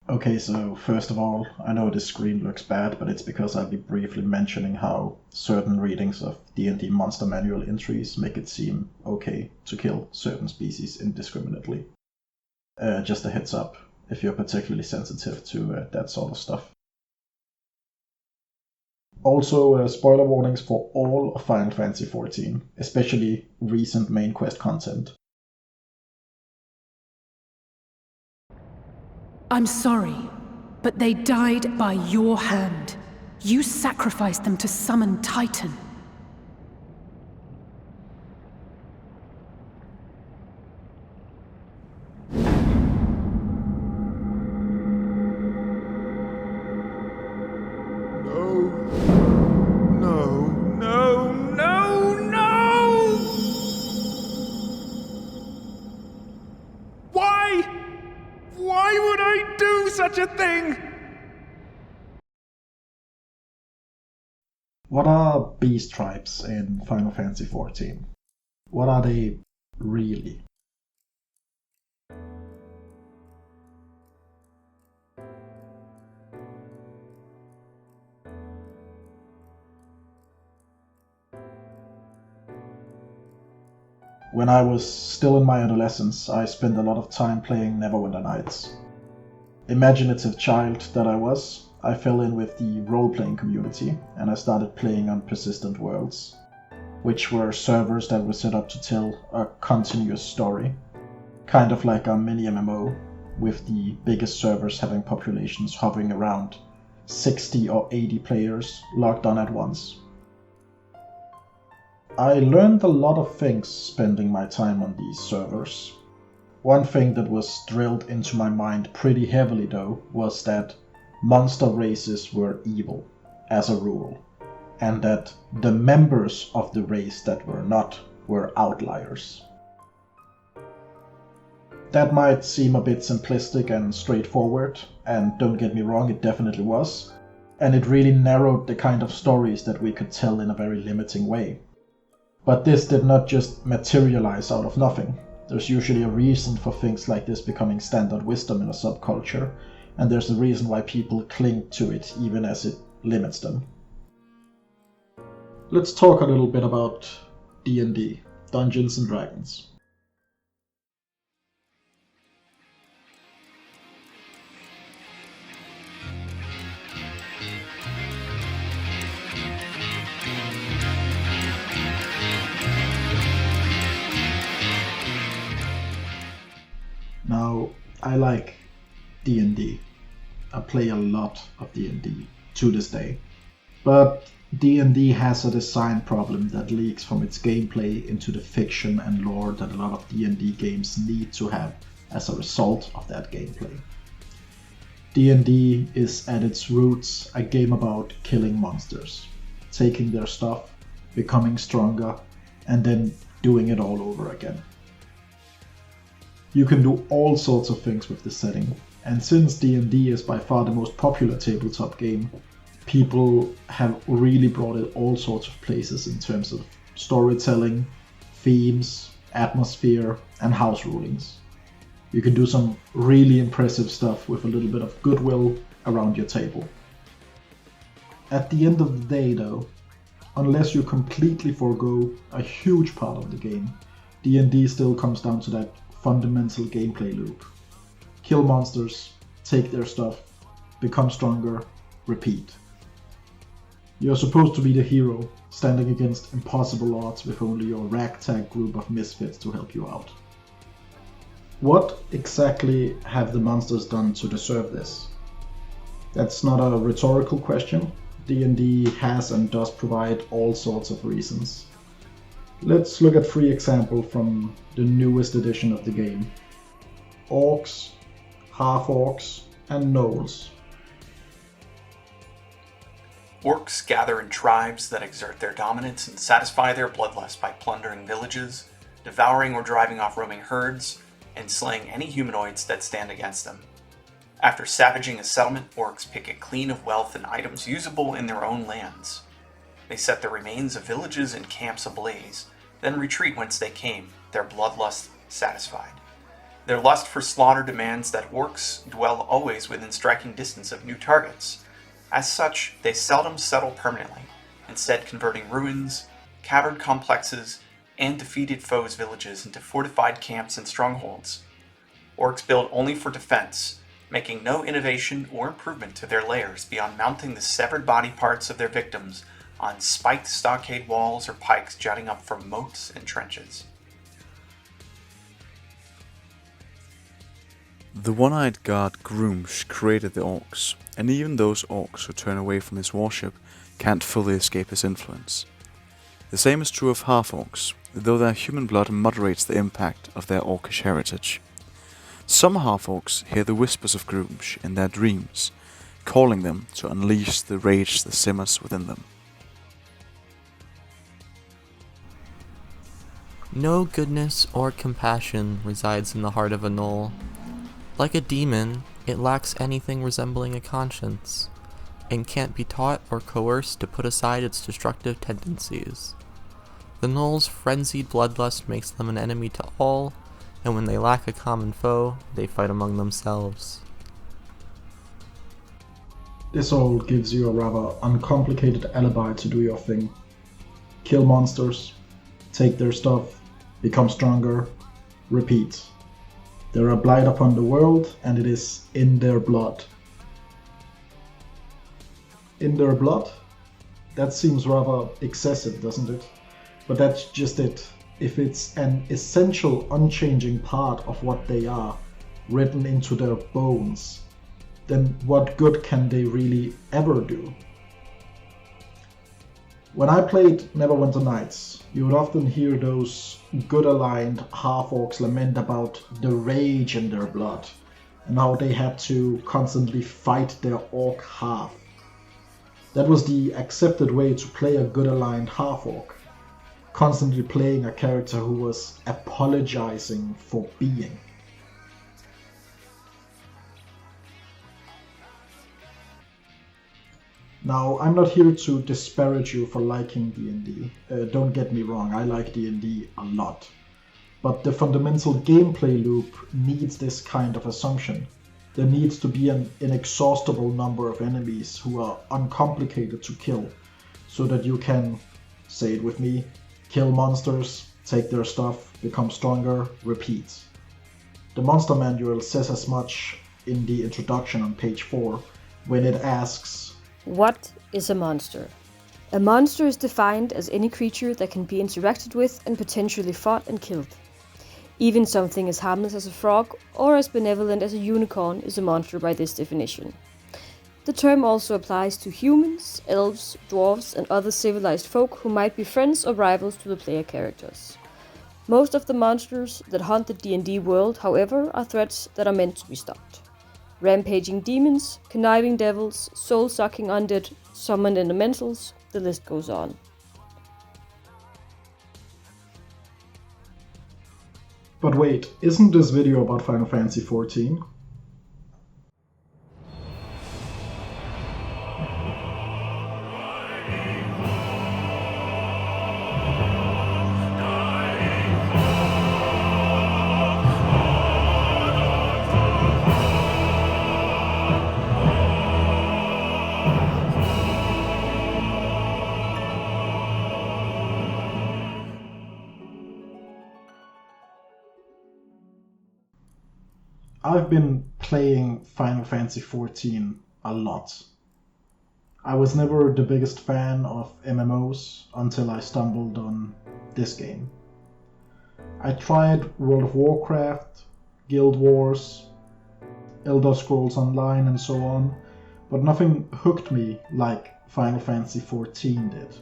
Okay, so first of all, I know this screen looks bad, but it's because I'll be briefly mentioning how certain readings of D&D Monster Manual entries make it seem okay to kill certain species indiscriminately. Just a heads up, if you're particularly sensitive to that sort of stuff. Also, spoiler warnings for all of Final Fantasy XIV, especially recent main quest content. I'm sorry, but they died by your hand. You sacrificed them to summon Titan. No! Why? Why would I do such a thing? What are beast tribes in Final Fantasy XIV? What are they really? When I was still in my adolescence, I spent a lot of time playing Neverwinter Nights. Imaginative child that I was, I fell in with the role-playing community and I started playing on Persistent Worlds, which were servers that were set up to tell a continuous story, kind of like a mini MMO, with the biggest servers having populations hovering around 60 or 80 players logged on at once. I learned a lot of things spending my time on these servers. One thing that was drilled into my mind pretty heavily though was that monster races were evil, as a rule, and that the members of the race that were not were outliers. That might seem a bit simplistic and straightforward, and don't get me wrong, it definitely was, and it really narrowed the kind of stories that we could tell in a very limiting way. But this did not just materialize out of nothing. There's usually a reason for things like this becoming standard wisdom in a subculture, and there's a reason why people cling to it even as it limits them. Let's talk a little bit about D&D, Dungeons and Dragons. Now, I like D&D. I play a lot of D&D to this day. But D&D has a design problem that leaks from its gameplay into the fiction and lore that a lot of D&D games need to have as a result of that gameplay. D&D is at its roots a game about killing monsters, taking their stuff, becoming stronger, and then doing it all over again. You can do all sorts of things with this setting, and since D&D is by far the most popular tabletop game, people have really brought it all sorts of places in terms of storytelling, themes, atmosphere, and house rulings. You can do some really impressive stuff with a little bit of goodwill around your table. At the end of the day though, unless you completely forego a huge part of the game, D&D still comes down to that fundamental gameplay loop. Kill monsters, take their stuff, become stronger, repeat. You're supposed to be the hero, standing against impossible odds with only your ragtag group of misfits to help you out. What exactly have the monsters done to deserve this? That's not a rhetorical question. D&D has and does provide all sorts of reasons. Let's look at 3 examples from the newest edition of the game. Orcs, half-orcs, and gnolls. Orcs gather in tribes that exert their dominance and satisfy their bloodlust by plundering villages, devouring or driving off roaming herds, and slaying any humanoids that stand against them. After savaging a settlement, orcs pick it clean of wealth and items usable in their own lands. They set the remains of villages and camps ablaze, then retreat whence they came, their bloodlust satisfied. Their lust for slaughter demands that orcs dwell always within striking distance of new targets. As such, they seldom settle permanently, instead converting ruins, cavern complexes, and defeated foes' villages into fortified camps and strongholds. Orcs build only for defense, making no innovation or improvement to their lairs beyond mounting the severed body parts of their victims on spiked stockade walls or pikes jutting up from moats and trenches. The one-eyed god Groomsh created the orcs, and even those orcs who turn away from his worship can't fully escape his influence. The same is true of half-orcs, though their human blood moderates the impact of their orcish heritage. Some half-orcs hear the whispers of Groomsh in their dreams, calling them to unleash the rage that simmers within them. No goodness or compassion resides in the heart of a gnoll. Like a demon, it lacks anything resembling a conscience, and can't be taught or coerced to put aside its destructive tendencies. The gnoll's frenzied bloodlust makes them an enemy to all, and when they lack a common foe, they fight among themselves. This all gives you a rather uncomplicated alibi to do your thing. Kill monsters, take their stuff, become stronger, repeat. They're a blight upon the world, and it is in their blood. In their blood? That seems rather excessive, doesn't it? But that's just it. If it's an essential, unchanging part of what they are, written into their bones, then what good can they really ever do? When I played Neverwinter Nights, you would often hear those good-aligned half-orcs lament about the rage in their blood, and how they had to constantly fight their orc half. That was the accepted way to play a good-aligned half-orc, constantly playing a character who was apologizing for being. Now, I'm not here to disparage you for liking D&D. Don't get me wrong, I like D&D a lot. But the fundamental gameplay loop needs this kind of assumption. There needs to be an inexhaustible number of enemies who are uncomplicated to kill, so that you can, say it with me, kill monsters, take their stuff, become stronger, repeat. The Monster Manual says as much in the introduction on page 4, when it asks, what is a monster? A monster is defined as any creature that can be interacted with and potentially fought and killed. Even something as harmless as a frog or as benevolent as a unicorn is a monster by this definition. The term also applies to humans, elves, dwarves, and other civilized folk who might be friends or rivals to the player characters. Most of the monsters that haunt the D&D world, however, are threats that are meant to be stopped. Rampaging demons, conniving devils, soul-sucking undead, summoned elementals, the list goes on. But wait, isn't this video about Final Fantasy XIV? I've been playing Final Fantasy XIV a lot. I was never the biggest fan of MMOs until I stumbled on this game. I tried World of Warcraft, Guild Wars, Elder Scrolls Online and so on, but nothing hooked me like Final Fantasy XIV did.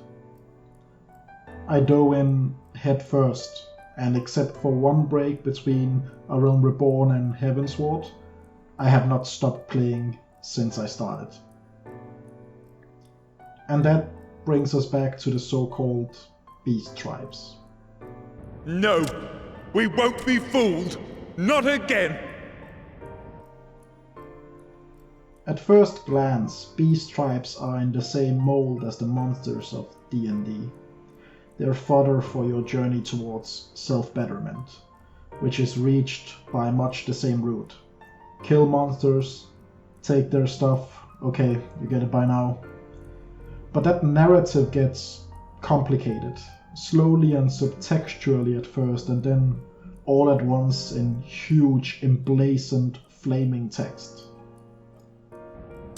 I dove in head first, and except for one break between A Realm Reborn and Heavensward, I have not stopped playing since I started. And that brings us back to the so-called beast tribes. No, we won't be fooled. Not again. At first glance, beast tribes are in the same mold as the monsters of D&D. They're fodder for your journey towards self-betterment. which is reached by much the same route. Kill monsters, take their stuff, okay, you get it by now. But that narrative gets complicated, slowly and subtextually at first, and then all at once in huge, emblazoned, flaming text.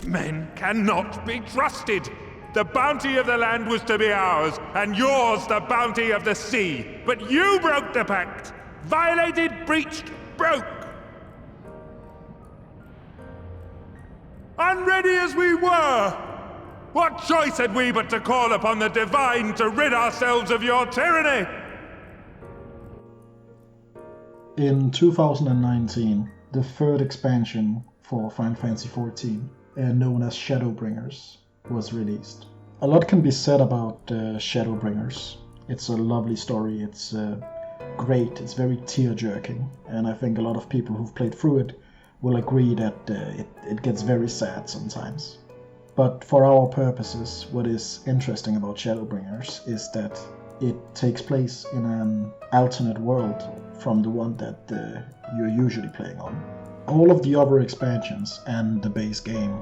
Men cannot be trusted! The bounty of the land was to be ours, and yours the bounty of the sea. But you broke the pact! Violated, breached, broke! Unready as we were! What choice had we but to call upon the divine to rid ourselves of your tyranny? In 2019, the third expansion for Final Fantasy XIV, known as Shadowbringers, was released. A lot can be said about Shadowbringers. It's a lovely story, it's great, it's very tear-jerking, and I think a lot of people who've played through it will agree that it gets very sad sometimes. But for our purposes, what is interesting about Shadowbringers is that it takes place in an alternate world from the one that you're usually playing on. All of the other expansions and the base game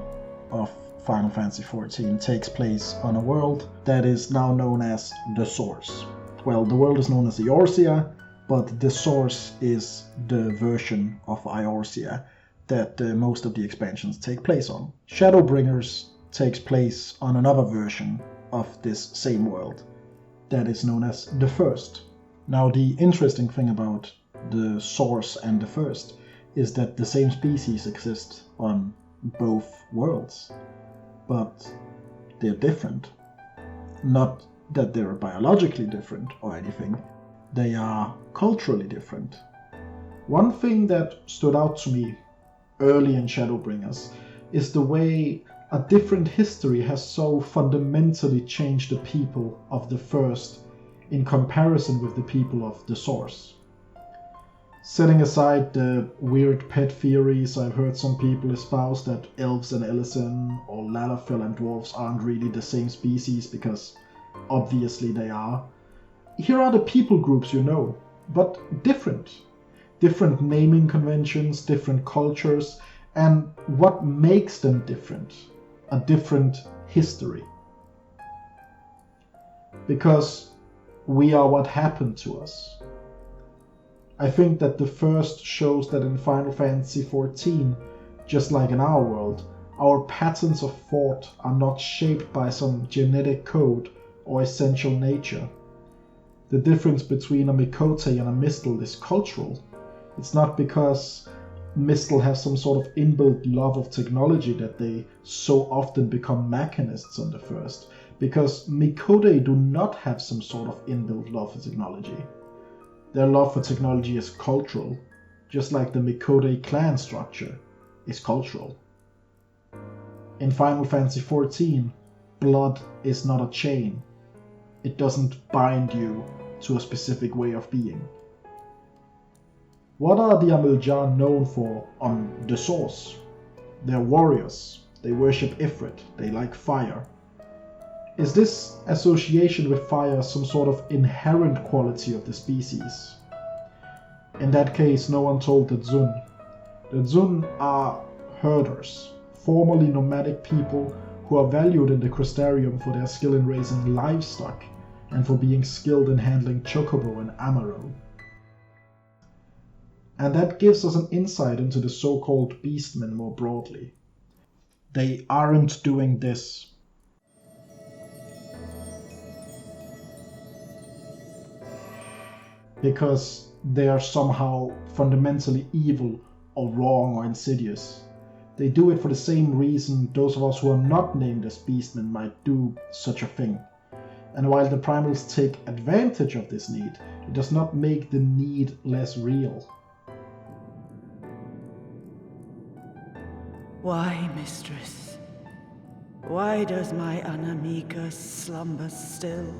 of Final Fantasy XIV takes place on a world that is now known as the Source. Well, the world is known as Eorzea, but the Source is the version of Eorzea that most of the expansions take place on. Shadowbringers takes place on another version of this same world that is known as the First. Now, the interesting thing about the Source and the First is that the same species exist on both worlds, but they're different. Not that they're biologically different or anything, they are culturally different. One thing that stood out to me early in Shadowbringers is the way a different history has so fundamentally changed the people of the First in comparison with the people of the Source. Setting aside the weird pet theories, I've heard some people espouse that elves and Ellison or Lalafell and dwarves aren't really the same species, because obviously they are. Here are the people groups you know, but different. Different naming conventions, different cultures, and what makes them different? A different history. Because we are what happened to us. I think that the First shows that in Final Fantasy XIV, just like in our world, our patterns of thought are not shaped by some genetic code or essential nature. The difference between a Mikote and a Mistle is cultural. It's not because Mistle have some sort of inbuilt love of technology that they so often become mechanists on the First, because Mikote do not have some sort of inbuilt love for technology. Their love for technology is cultural, just like the Mikote clan structure is cultural. In Final Fantasy XIV, blood is not a chain. It doesn't bind you to a specific way of being. What are the Amiljar known for on the Source? They're warriors, they worship Ifrit, they like fire. Is this association with fire some sort of inherent quality of the species? In that case, no one told the Dzun. The Dzun are herders, formerly nomadic people who are valued in the Crystarium for their skill in raising livestock and for being skilled in handling Chocobo and Amaro. And that gives us an insight into the so-called Beastmen more broadly. They aren't doing this because they are somehow fundamentally evil or wrong or insidious. They do it for the same reason those of us who are not named as Beastmen might do such a thing. And while the Primals take advantage of this need, it does not make the need less real. Why, mistress? Why does my Anamika slumber still?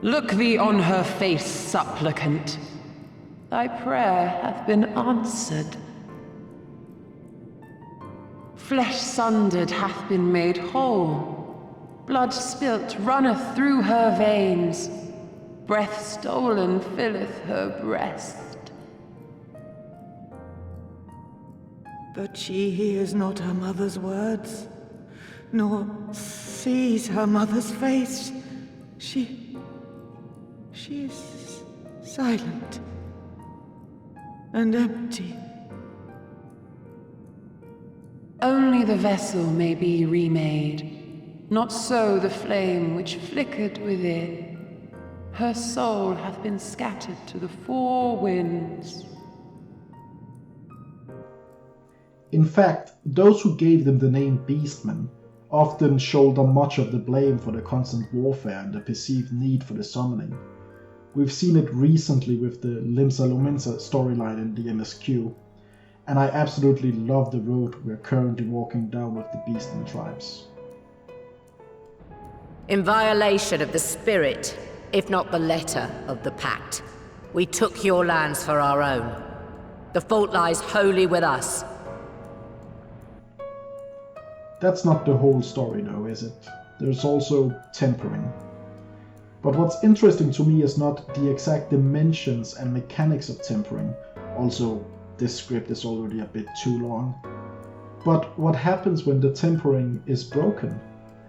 Look thee on her face, supplicant. Thy prayer hath been answered. Flesh sundered hath been made whole. Blood spilt runneth through her veins. Breath stolen filleth her breast. But she hears not her mother's words, nor sees her mother's face. She is silent and empty. Only the vessel may be remade, not so the flame which flickered within. Her soul hath been scattered to the four winds. In fact, those who gave them the name Beastmen often shoulder much of the blame for the constant warfare and the perceived need for the summoning. We've seen it recently with the Limsa Lominsa storyline in the MSQ, and I absolutely love the road we're currently walking down with the Beastmen tribes. In violation of the spirit, if not the letter, of the pact, we took your lands for our own. The fault lies wholly with us. That's not the whole story though, is it? There's also tempering. But what's interesting to me is not the exact dimensions and mechanics of tempering, also this script is already a bit too long, but what happens when the tempering is broken,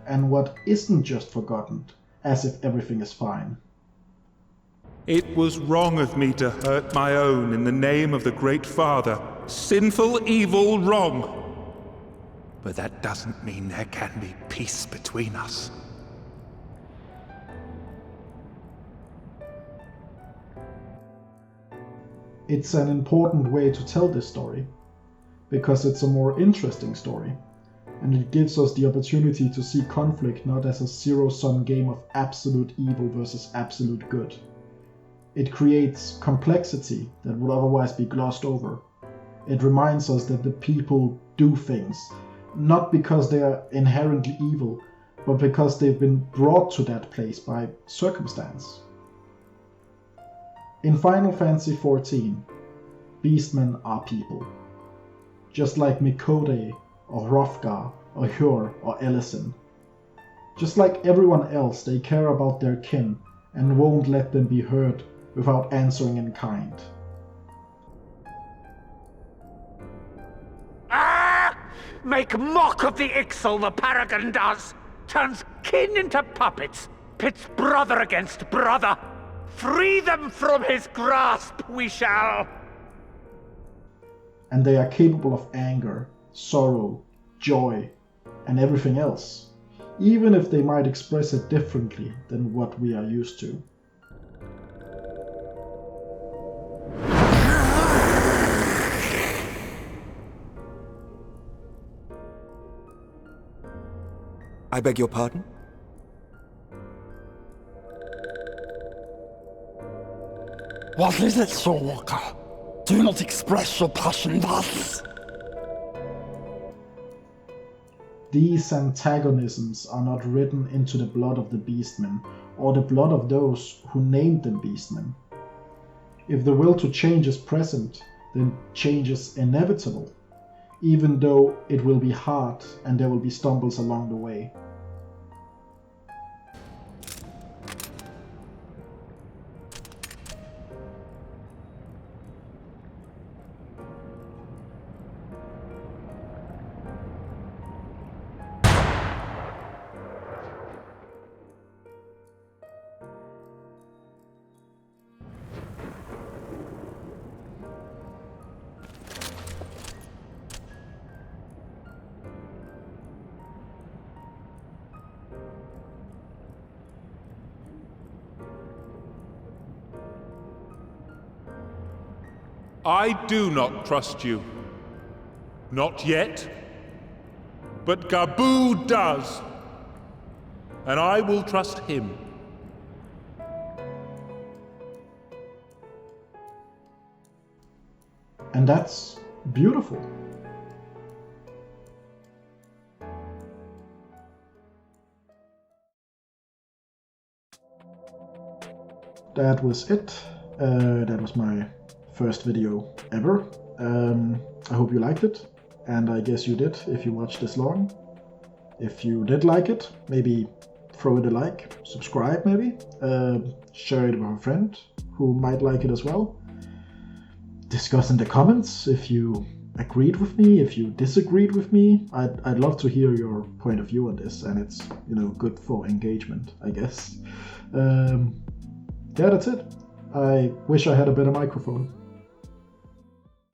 and what isn't just forgotten, as if everything is fine. It was wrong of me to hurt my own in the name of the Great Father. Sinful, evil, wrong. But that doesn't mean there can be peace between us. It's an important way to tell this story, because it's a more interesting story, and it gives us the opportunity to see conflict not as a zero-sum game of absolute evil versus absolute good. It creates complexity that would otherwise be glossed over. It reminds us that the people do things, not because they are inherently evil, but because they've been brought to that place by circumstance. In Final Fantasy XIV, Beastmen are people. Just like Mikode, or Hrothgar, or Hjor, or Ellison. Just like everyone else, they care about their kin, and won't let them be hurt without answering in kind. Make mock of the Ixal, the Paragon does! Turns kin into puppets, pits brother against brother! Free them from his grasp, we shall! And they are capable of anger, sorrow, joy, and everything else, even if they might express it differently than what we are used to. I beg your pardon? What is it, Soulwalker? Do not express your passion thus! These antagonisms are not written into the blood of the Beastmen, or the blood of those who named them Beastmen. If the will to change is present, then change is inevitable, even though it will be hard and there will be stumbles along the way. I do not trust you. Not yet. But Gabu does. And I will trust him. And that's beautiful. That was it. That was my first video ever. I hope you liked it. and I guess you did if you watched this long. If you did like it, maybe throw it a like, subscribe maybe, share it with a friend who might like it as well. Discuss in the comments if you agreed with me, if you disagreed with me. I'd love to hear your point of view on this, and it's good for engagement, I guess. Yeah, that's it. I wish I had a better microphone.